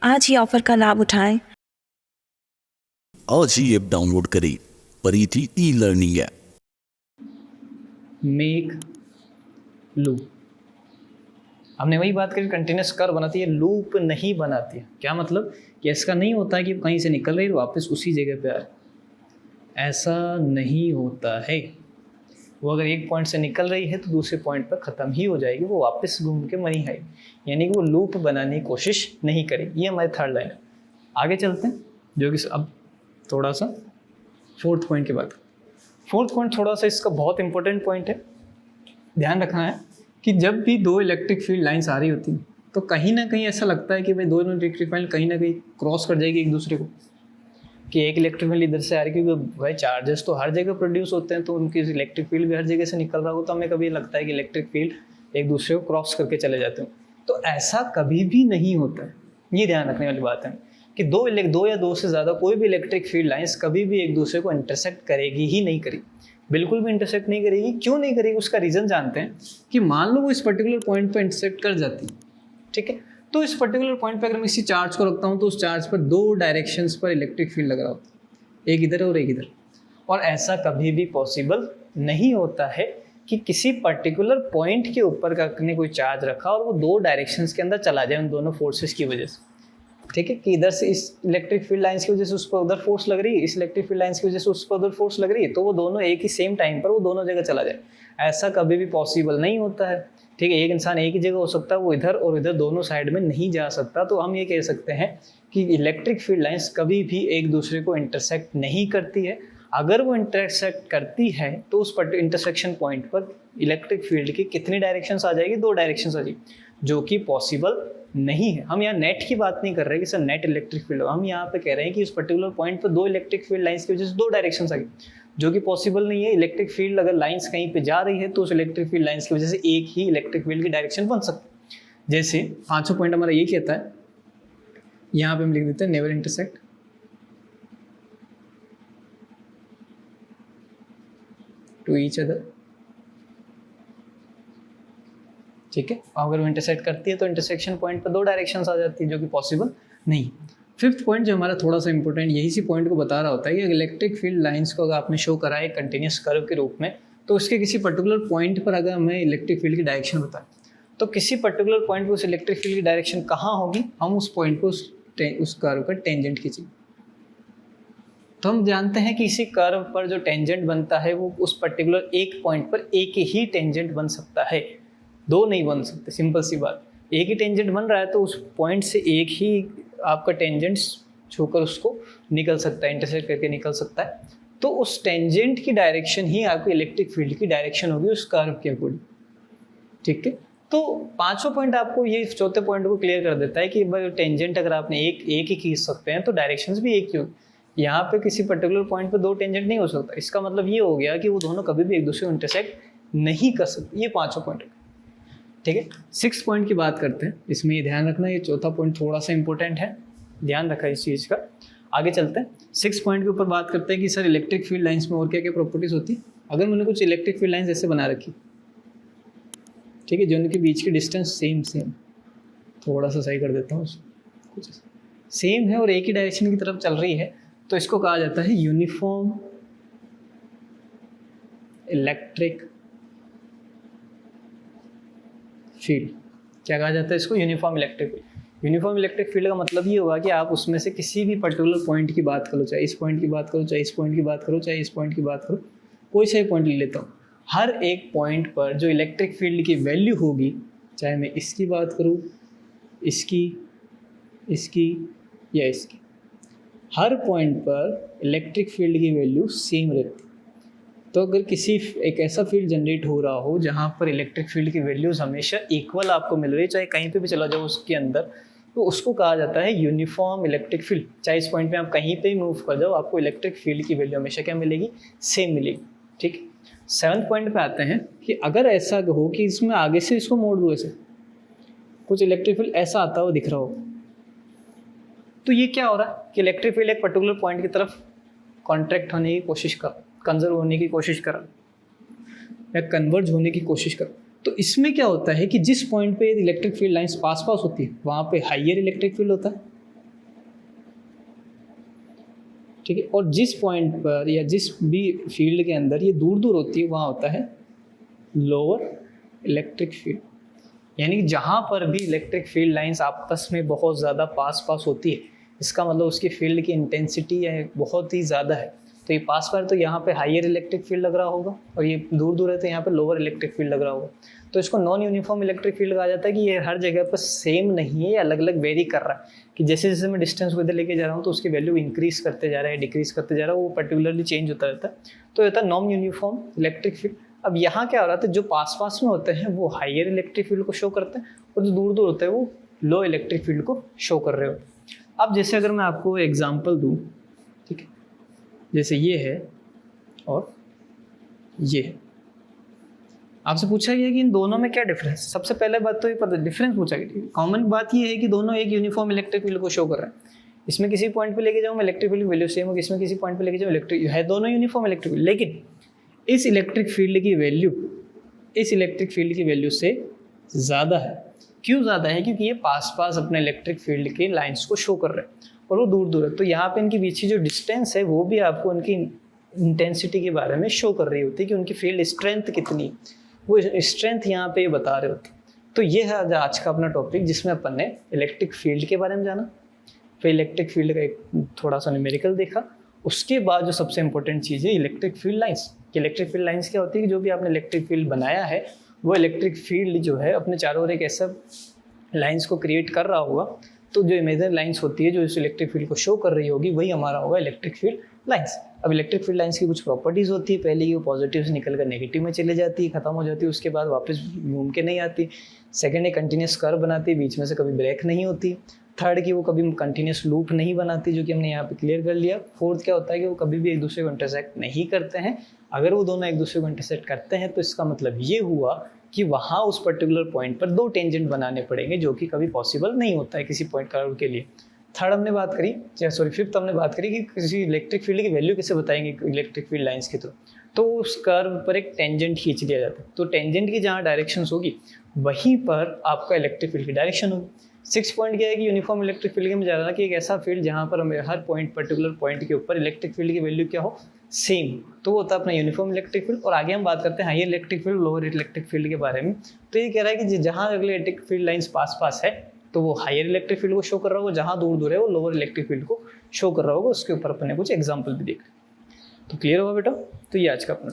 आज ही ऑफर का लाभ उठाएं। आज ही ऐप डाउनलोड करें परिधि e learning app. Make loop, हमने वही बात करी, कंटिन्यूस कर्व बनाती है, लूप नहीं बनाती है। क्या मतलब कि ऐसा नहीं होता है कि कहीं से निकल रही है वापस उसी जगह पे आ रही, ऐसा नहीं होता है। वो अगर एक पॉइंट से निकल रही है तो दूसरे पॉइंट पर ख़त्म ही हो जाएगी, वो वापस घूम के वहीं आएगी, यानी कि वो लूप बनाने की कोशिश नहीं करेगी। ये हमारी थर्ड लाइन है। आगे चलते हैं, जो कि अब थोड़ा सा फोर्थ पॉइंट की बात। फोर्थ पॉइंट थोड़ा सा इसका बहुत इंपॉर्टेंट पॉइंट है, ध्यान रखना है कि जब भी दो इलेक्ट्रिक फील्ड लाइंस आ रही होती हैं तो कहीं ना कहीं ऐसा लगता है कि भाई दोनों इलेक्ट्रिक फील्ड कहीं ना कहीं क्रॉस कर जाएगी एक दूसरे को, कि एक इलेक्ट्रिक फील्ड इधर से आ रही है, क्योंकि भाई चार्जेस तो हर जगह प्रोड्यूस होते हैं, तो उनकी इलेक्ट्रिक फील्ड भी हर जगह से निकल रहा हो, तो हमें कभी लगता है कि इलेक्ट्रिक फील्ड एक दूसरे को क्रॉस करके चले जाते हैं। तो ऐसा कभी भी नहीं होता है, ये ध्यान रखने वाली बात है कि दो या दो से ज़्यादा कोई भी इलेक्ट्रिक फील्ड लाइंस कभी भी एक दूसरे को इंटरसेक्ट करेगी ही नहीं करेगी, बिल्कुल भी इंटरसेक्ट नहीं करेगी। क्यों नहीं करेगी, उसका रीज़न जानते हैं कि मान लो वो इस पर्टिकुलर पॉइंट पर इंटरसेक्ट कर जाती है, ठीक है, तो इस पर्टिकुलर पॉइंट पर अगर मैं इसी चार्ज को रखता हूँ तो उस चार्ज पर दो डायरेक्शंस पर इलेक्ट्रिक फील्ड लग रहा होता है, एक इधर और एक इधर। और ऐसा कभी भी पॉसिबल नहीं होता है कि किसी पर्टिकुलर पॉइंट के ऊपर ने कोई चार्ज रखा और वो दो डायरेक्शंस के अंदर चला जाए उन दोनों फोर्सेस की वजह से, ठीक है, कि इधर से इस इलेक्ट्रिक फील्ड लाइंस की वजह से उस पर उधर फोर्स लग रही है, इस इलेक्ट्रिक फील्ड लाइंस की वजह से उस पर उधर फोर्स लग रही है, तो वो दोनों एक ही सेम टाइम पर वो दोनों जगह चला जाए। ऐसा कभी भी पॉसिबल नहीं होता है, ठीक है। एक इंसान एक ही जगह हो सकता है, वो इधर और इधर दोनों साइड में नहीं जा सकता। तो हम ये कह सकते हैं कि इलेक्ट्रिक फील्ड लाइंस कभी भी एक दूसरे को इंटरसेक्ट नहीं करती है। अगर वो इंटरसेक्ट करती है तो उस इंटरसेक्शन पॉइंट पर इलेक्ट्रिक फील्ड की कितनी डायरेक्शंस आ जाएगी, दो डायरेक्शंस आ जाएगी, जो कि पॉसिबल नहीं है। हम यहाँ नेट की बात नहीं कर रहे कि सर नेट इलेक्ट्रिक फील्ड, हम यहाँ पे कह रहे हैं कि उस पर्टिकुलर पॉइंट पर दो इलेक्ट्रिक फील्ड लाइंस की वजह से दो डायरेक्शंस आ गई, जो कि पॉसिबल नहीं है। इलेक्ट्रिक फील्ड अगर लाइंस कहीं पे जा रही है तो उस इलेक्ट्रिक फील्ड लाइंस की वजह से एक ही इलेक्ट्रिक फील्ड की डायरेक्शन बन सकती है। जैसे पांचवा पॉइंट हमारा ये कहता है, यहाँ पे हम लिख देते हैं never intersect to each other, ठीक है। अगर वो इंटरसेक्ट करती है तो इंटरसेक्शन पॉइंट पर दो डायरेक्शंस आ जाती है, जो कि पॉसिबल नहीं। फिफ्थ पॉइंट जो हमारा थोड़ा सा इंपॉर्टेंट यही सी पॉइंट को बता रहा होता है कि इलेक्ट्रिक फील्ड लाइंस को अगर आपने शो करा है कंटिन्यूस कर्व के रूप में, तो उसके किसी पर्टिकुलर पॉइंट पर अगर हमें इलेक्ट्रिक फील्ड की डायरेक्शन बताए, तो किसी पर्टिकुलर पॉइंट पर उस इलेक्ट्रिक फील्ड की डायरेक्शन कहाँ होगी, हम उस पॉइंट को उस कर्व का टेंजेंट खींचेंगे। तो हम जानते हैं कि इसी कर्व पर जो टेंजेंट बनता है वो उस पर्टिकुलर एक पॉइंट पर एक ही टेंजेंट बन सकता है, दो नहीं बन सकते। सिंपल सी बात, एक ही टेंजेंट बन रहा है तो उस पॉइंट से एक ही आपका टेंजेंट छूकर उसको निकल सकता है, इंटरसेक्ट करके निकल सकता है। तो उस टेंजेंट की डायरेक्शन ही आपकी इलेक्ट्रिक फील्ड की डायरेक्शन होगी उस कर्व के अकॉर्डिंग, ठीक है। तो पांचवा पॉइंट आपको ये चौथे पॉइंट को क्लियर कर देता है कि भाई टेंजेंट अगर आपने एक ही खींच सकते हैं तो डायरेक्शंस भी एक ही होगी। यहाँ पे किसी पर्टिकुलर पॉइंट पे दो टेंजेंट नहीं हो सकता, इसका मतलब ये हो गया कि वो दोनों कभी भी एक दूसरे को इंटरसेक्ट नहीं कर सकते। ये पांचवा पॉइंट है, ठीक है। सिक्स पॉइंट की बात करते हैं, इसमें ये ध्यान रखना, ये चौथा पॉइंट थोड़ा सा इंपॉर्टेंट है, ध्यान रखा इस चीज़ का। आगे चलते हैं, सिक्स पॉइंट के ऊपर बात करते हैं कि सर इलेक्ट्रिक फील्ड लाइंस में और क्या क्या प्रॉपर्टीज होती है। अगर मैंने कुछ इलेक्ट्रिक फील्ड लाइंस ऐसे बना रखी, ठीक है, जो उनके बीच की डिस्टेंस सेम थोड़ा सा सही कर देता हूँ, कुछ सेम है और एक ही डायरेक्शन की तरफ चल रही है, तो इसको कहा जाता है यूनिफॉर्म इलेक्ट्रिक फील्ड। क्या कहा जाता है इसको, uniform electric field. Uniform electric field का मतलब ये होगा कि आप उसमें से किसी भी पर्टिकुलर पॉइंट की बात करो, चाहे इस पॉइंट की बात करो, चाहे इस पॉइंट की बात करो, चाहे इस पॉइंट की बात करो, कोई सा पॉइंट ले लेता हूँ, हर एक पॉइंट पर जो इलेक्ट्रिक फील्ड की वैल्यू होगी, चाहे मैं इसकी बात करूँ, इसकी या इसकी, हर पॉइंट पर इलेक्ट्रिक फील्ड की वैल्यू सेम रहती है। तो अगर किसी एक ऐसा फील्ड जनरेट हो रहा हो जहाँ पर इलेक्ट्रिक फील्ड की वैल्यूज हमेशा इक्वल आपको मिल रही है, चाहे कहीं पे भी चला जाओ उसके अंदर, तो उसको कहा जाता है यूनिफॉर्म इलेक्ट्रिक फील्ड। चाहे इस पॉइंट पे आप कहीं पे भी मूव कर जाओ, आपको इलेक्ट्रिक फील्ड की वैल्यू हमेशा क्या मिलेगी, सेम मिलेगी, ठीक। सेवन्थ पॉइंट पे आते हैं कि अगर ऐसा हो कि इसमें आगे से इसको मोड़ दो, ऐसे कुछ इलेक्ट्रिक फील्ड ऐसा आता हुआ दिख रहा हो, तो ये क्या हो रहा है कि इलेक्ट्रिक फील्ड एक पर्टिकुलर पॉइंट की तरफ कॉन्ट्रैक्ट होने की कोशिश कर, कंजर्व होने की कोशिश कर, या कन्वर्ज होने की कोशिश कर। तो इसमें क्या होता है कि जिस पॉइंट पे इलेक्ट्रिक फील्ड लाइंस पास होती है वहाँ पे हाइयर इलेक्ट्रिक फील्ड होता है, ठीक है। और जिस पॉइंट पर या जिस भी फील्ड के अंदर ये दूर दूर होती है वहाँ होता है लोअर इलेक्ट्रिक फील्ड। यानी कि जहाँ पर भी इलेक्ट्रिक फील्ड लाइंस आपस में बहुत ज़्यादा पास होती है, इसका मतलब उसकी फील्ड की इंटेंसिटी बहुत ही ज़्यादा है। तो ये पास पर तो यहाँ पे हायर इलेक्ट्रिक फील्ड लग रहा होगा और ये दूर दूर है तो यहाँ पे लोअर इलेक्ट्रिक फील्ड लग रहा होगा। तो इसको नॉन यूनिफॉर्म इलेक्ट्रिक फील्ड कहा जाता है कि ये हर जगह पर सेम नहीं है, ये अलग अलग वेरी कर रहा है कि जैसे जैसे मैं डिस्टेंस को इधर लेके जा रहा हूँ तो उसकी वैल्यू इंक्रीज करते जा रहा है, डिक्रीज करते जा रहा है, वो पर्टिकुलरली चेंज होता रहता है। तो ये होता है नॉन यूनिफॉर्म इलेक्ट्रिक फील्ड। अब यहाँ क्या हो रहा था, जो पास पास में होते हैं वो हायर इलेक्ट्रिक फील्ड को शो करते हैं और जो दूर दूर होते हैं वो लो इलेक्ट्रिक फील्ड को शो कर रहे हो। अब जैसे अगर मैं आपको एग्जांपल दूँ, ठीक है, जैसे ये है और ये है, आपसे पूछा गया कि इन दोनों में क्या डिफरेंस। सबसे पहले बात तो ये पता, डिफरेंस पूछा गया। कॉमन बात ये है कि दोनों एक यूनिफॉर्म इलेक्ट्रिक फील्ड को शो कर रहे हैं। इसमें किसी पॉइंट पे लेके जाऊँ इलेक्ट्रिक फील्ड की वैल्यू सेम होगी, इसमें किसी पॉइंट पे लेके जाऊँ इलेक्ट्रिक है, दोनों यूनिफॉर्म इलेक्ट्रिक फील्ड, लेकिन इस इलेक्ट्रिक फील्ड की वैल्यू इस इलेक्ट्रिक फील्ड की वैल्यू से ज़्यादा है। क्यों ज़्यादा है? क्योंकि ये पास पास अपने इलेक्ट्रिक फील्ड के लाइंस को शो कर रहे हैं और वो दूर दूर है। तो यहाँ पे इनके बीच जो डिस्टेंस है वो भी आपको उनकी इंटेंसिटी के बारे में शो कर रही होती है कि उनकी फील्ड स्ट्रेंथ कितनी है, वो स्ट्रेंथ यहाँ पे बता रहे होते। तो ये है आज का अपना टॉपिक जिसमें अपन ने इलेक्ट्रिक फील्ड के बारे में जाना, फिर इलेक्ट्रिक फील्ड का एक थोड़ा सा न्यूमेरिकल देखा, उसके बाद जो सबसे इंपॉर्टेंट चीज़ है इलेक्ट्रिक फील्ड लाइंस। कि इलेक्ट्रिक फील्ड लाइंस क्या होती है कि जो भी आपने इलेक्ट्रिक फील्ड बनाया है वो इलेक्ट्रिक फील्ड जो है अपने चारों ओर एक ऐसा लाइंस को क्रिएट कर रहा होगा। तो जो इमेजनरी लाइंस होती है जो इस इलेक्ट्रिक फील्ड को शो कर रही होगी वही हमारा होगा इलेक्ट्रिक फील्ड लाइंस। अब इलेक्ट्रिक फील्ड लाइंस की कुछ प्रॉपर्टीज़ होती है। पहले की वो पॉजिटिव से निकल कर नेगेटिव में चले जाती है, खत्म हो जाती है, उसके बाद वापस घूम के नहीं आती। सेकंड, एक कंटिन्यूस कर्व बनाती है, बीच में से कभी ब्रेक नहीं होती। थर्ड की वो कभी कंटिन्यूस लूप नहीं बनाती, जो कि हमने यहाँ पे क्लियर कर लिया। फोर्थ क्या होता है कि वो कभी भी एक दूसरे को इंटरसेक्ट नहीं करते हैं। अगर वो दोनों एक दूसरे को इंटरसेक्ट करते हैं तो इसका मतलब ये हुआ कि वहाँ उस पर्टिकुलर पॉइंट पर दो टेंजेंट बनाने पड़ेंगे, जो कि कभी पॉसिबल नहीं होता है किसी पॉइंट कर्व के लिए। थर्ड हमने बात करी, फिफ्थ हमने बात करी कि किसी इलेक्ट्रिक फील्ड की वैल्यू कैसे बताएंगे इलेक्ट्रिक फील्ड लाइंस के थ्रू। तो उस कर्व पर एक टेंजेंट खींच लिया जाता है। तो टेंजेंट की जहाँ डायरेक्शन होगी वहीं पर आपका इलेक्ट्रिक फील्ड की डायरेक्शन होगी। सिक्स पॉइंट क्या है कि यूनिफॉर्म इलेक्ट्रिक फील्ड में जा रहा है कि एक ऐसा फील्ड जहाँ पर हमें हर पॉइंट पर्टिकुलर पॉइंट के ऊपर इलेक्ट्रिक फील्ड की वैल्यू क्या हो, सेम। तो वो होता है अपना यूनिफॉर्म इलेक्ट्रिक फील्ड। और आगे हम बात करते हैं higher electric field, lower electric field के बारे में। तो ये कह रहा है कि जहाँ अगले इलेक्ट्रिक फील्ड लाइंस पास है तो वो हायर इलेक्ट्रिक फील्ड को शो कर रहा होगा, जहाँ दूर दूर है वो लोअर इलेक्ट्रिक फील्ड को शो कर रहा होगा। उसके ऊपर अपने कुछ एग्जाम्पल भी देख। तो क्लियर होगा बेटा? तो ये आज का अपना